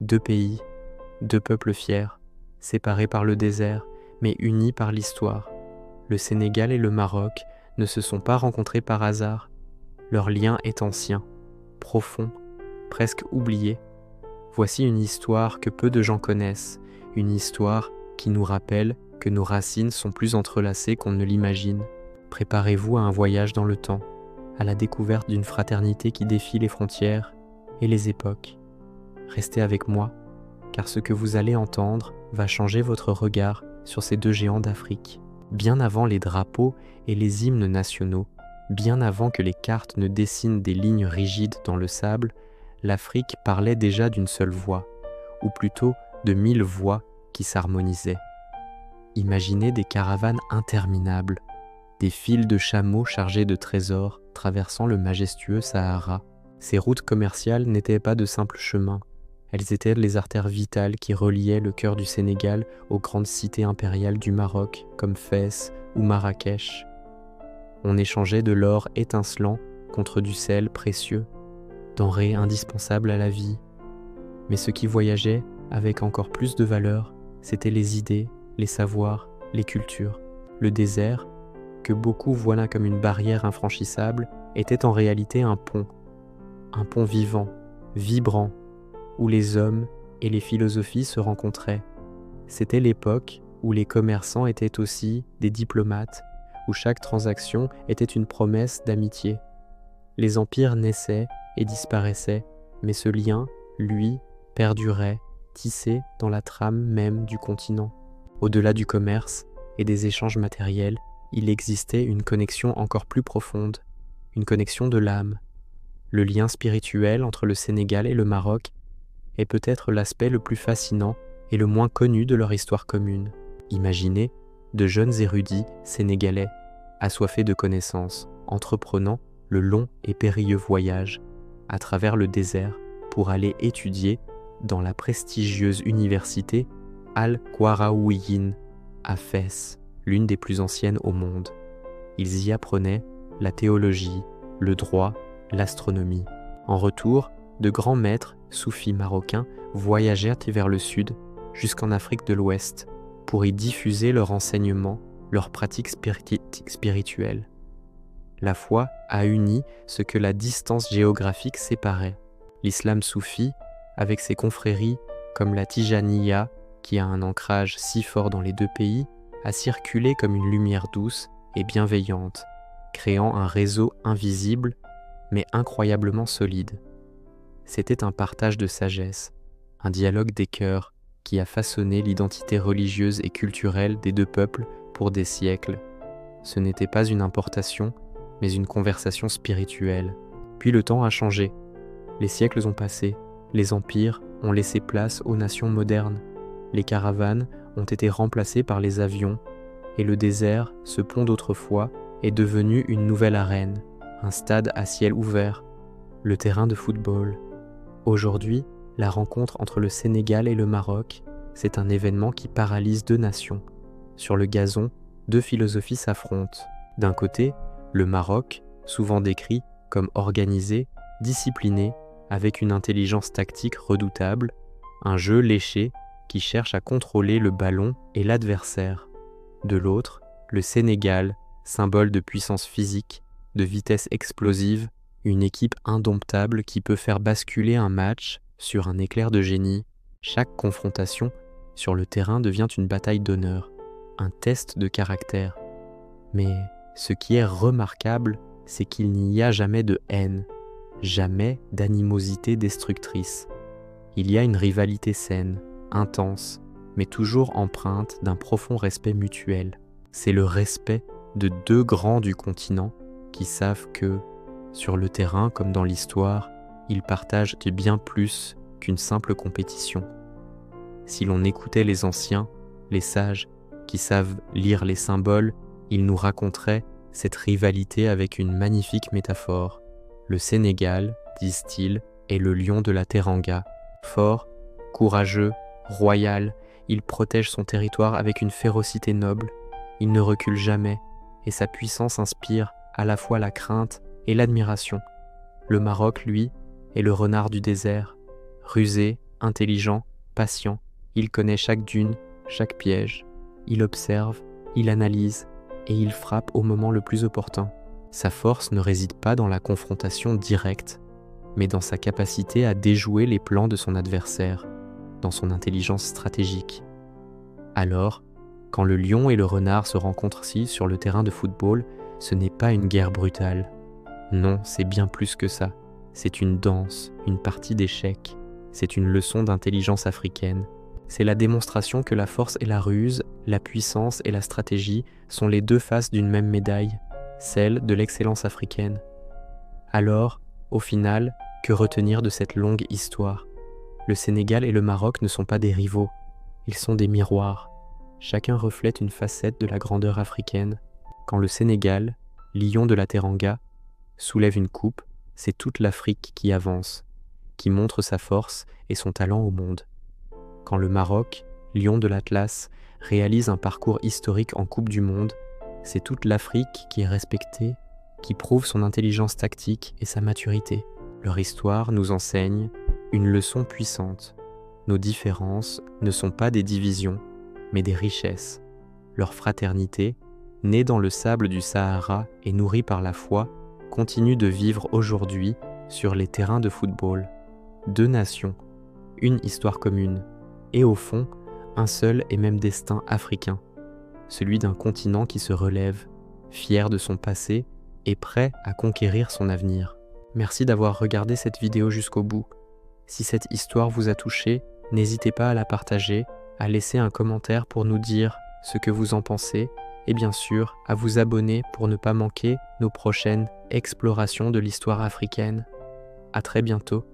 Deux pays, deux peuples fiers, séparés par le désert, mais unis par l'histoire. Le Sénégal et le Maroc ne se sont pas rencontrés par hasard. Leur lien est ancien, profond, presque oublié. Voici une histoire que peu de gens connaissent, une histoire qui nous rappelle que nos racines sont plus entrelacées qu'on ne l'imagine. Préparez-vous à un voyage dans le temps, à la découverte d'une fraternité qui défie les frontières et les époques. Restez avec moi, car ce que vous allez entendre va changer votre regard sur ces deux géants d'Afrique. Bien avant les drapeaux et les hymnes nationaux, bien avant que les cartes ne dessinent des lignes rigides dans le sable, l'Afrique parlait déjà d'une seule voix, ou plutôt de 1000 voix qui s'harmonisaient. Imaginez des caravanes interminables, des files de chameaux chargés de trésors traversant le majestueux Sahara. Ces routes commerciales n'étaient pas de simples chemins, elles étaient les artères vitales qui reliaient le cœur du Sénégal aux grandes cités impériales du Maroc, comme Fès ou Marrakech. On échangeait de l'or étincelant contre du sel précieux, denrée indispensable à la vie. Mais ce qui voyageait avec encore plus de valeur, c'étaient les idées, les savoirs, les cultures. Le désert, que beaucoup voient là comme une barrière infranchissable, était en réalité un pont vivant, vibrant, où les hommes et les philosophies se rencontraient. C'était l'époque où les commerçants étaient aussi des diplomates, où chaque transaction était une promesse d'amitié. Les empires naissaient et disparaissaient, mais ce lien, lui, perdurait, tissé dans la trame même du continent. Au-delà du commerce et des échanges matériels, il existait une connexion encore plus profonde, une connexion de l'âme. Le lien spirituel entre le Sénégal et le Maroc est peut-être l'aspect le plus fascinant et le moins connu de leur histoire commune. Imaginez de jeunes érudits sénégalais, assoiffés de connaissances, entreprenant le long et périlleux voyage à travers le désert pour aller étudier dans la prestigieuse université Al-Qarawiyyin à Fès, l'une des plus anciennes au monde. Ils y apprenaient la théologie, le droit, l'astronomie. En retour, de grands maîtres soufis marocains voyagèrent vers le sud jusqu'en Afrique de l'Ouest pour y diffuser leur enseignement, leurs pratiques spirituelles. La foi a uni ce que la distance géographique séparait. L'islam soufi, avec ses confréries comme la Tijaniya, qui a un ancrage si fort dans les deux pays, a circulé comme une lumière douce et bienveillante, créant un réseau invisible mais incroyablement solide. C'était un partage de sagesse, un dialogue des cœurs qui a façonné l'identité religieuse et culturelle des deux peuples pour des siècles. Ce n'était pas une importation, mais une conversation spirituelle. Puis le temps a changé. Les siècles ont passé, les empires ont laissé place aux nations modernes, les caravanes ont été remplacées par les avions, et le désert, ce pont d'autrefois, est devenu une nouvelle arène, un stade à ciel ouvert, le terrain de football. Aujourd'hui, la rencontre entre le Sénégal et le Maroc, c'est un événement qui paralyse deux nations. Sur le gazon, deux philosophies s'affrontent. D'un côté, le Maroc, souvent décrit comme organisé, discipliné, avec une intelligence tactique redoutable, un jeu léché qui cherche à contrôler le ballon et l'adversaire. De l'autre, le Sénégal, symbole de puissance physique, de vitesse explosive, une équipe indomptable qui peut faire basculer un match sur un éclair de génie. Chaque confrontation sur le terrain devient une bataille d'honneur, un test de caractère. Mais ce qui est remarquable, c'est qu'il n'y a jamais de haine, jamais d'animosité destructrice. Il y a une rivalité saine, intense, mais toujours empreinte d'un profond respect mutuel. C'est le respect de deux grands du continent qui savent que, sur le terrain comme dans l'histoire, ils partagent de bien plus qu'une simple compétition. Si l'on écoutait les anciens, les sages, qui savent lire les symboles, ils nous raconteraient cette rivalité avec une magnifique métaphore. Le Sénégal, disent-ils, est le lion de la Teranga. Fort, courageux, royal, il protège son territoire avec une férocité noble. Il ne recule jamais, et sa puissance inspire à la fois la crainte et l'admiration. Le Maroc, lui, est le renard du désert, rusé, intelligent, patient, il connaît chaque dune, chaque piège. Il observe, il analyse et il frappe au moment le plus opportun. Sa force ne réside pas dans la confrontation directe, mais dans sa capacité à déjouer les plans de son adversaire, dans son intelligence stratégique. Alors, quand le lion et le renard se rencontrent-ils sur le terrain de football, ce n'est pas une guerre brutale. Non, c'est bien plus que ça. C'est une danse, une partie d'échecs. C'est une leçon d'intelligence africaine. C'est la démonstration que la force et la ruse, la puissance et la stratégie sont les deux faces d'une même médaille, celle de l'excellence africaine. Alors, au final, que retenir de cette longue histoire ? Le Sénégal et le Maroc ne sont pas des rivaux, ils sont des miroirs. Chacun reflète une facette de la grandeur africaine. Quand le Sénégal, lion de la Teranga, soulève une coupe, c'est toute l'Afrique qui avance, qui montre sa force et son talent au monde. Quand le Maroc, lion de l'Atlas, réalise un parcours historique en Coupe du Monde, c'est toute l'Afrique qui est respectée, qui prouve son intelligence tactique et sa maturité. Leur histoire nous enseigne une leçon puissante. Nos différences ne sont pas des divisions, mais des richesses. Leur fraternité, née dans le sable du Sahara et nourrie par la foi, continue de vivre aujourd'hui sur les terrains de football. Deux nations, une histoire commune, et au fond, un seul et même destin africain, celui d'un continent qui se relève, fier de son passé et prêt à conquérir son avenir. Merci d'avoir regardé cette vidéo jusqu'au bout. Si cette histoire vous a touché, n'hésitez pas à la partager, à laisser un commentaire pour nous dire ce que vous en pensez, et bien sûr, à vous abonner pour ne pas manquer nos prochaines explorations de l'histoire africaine. À très bientôt.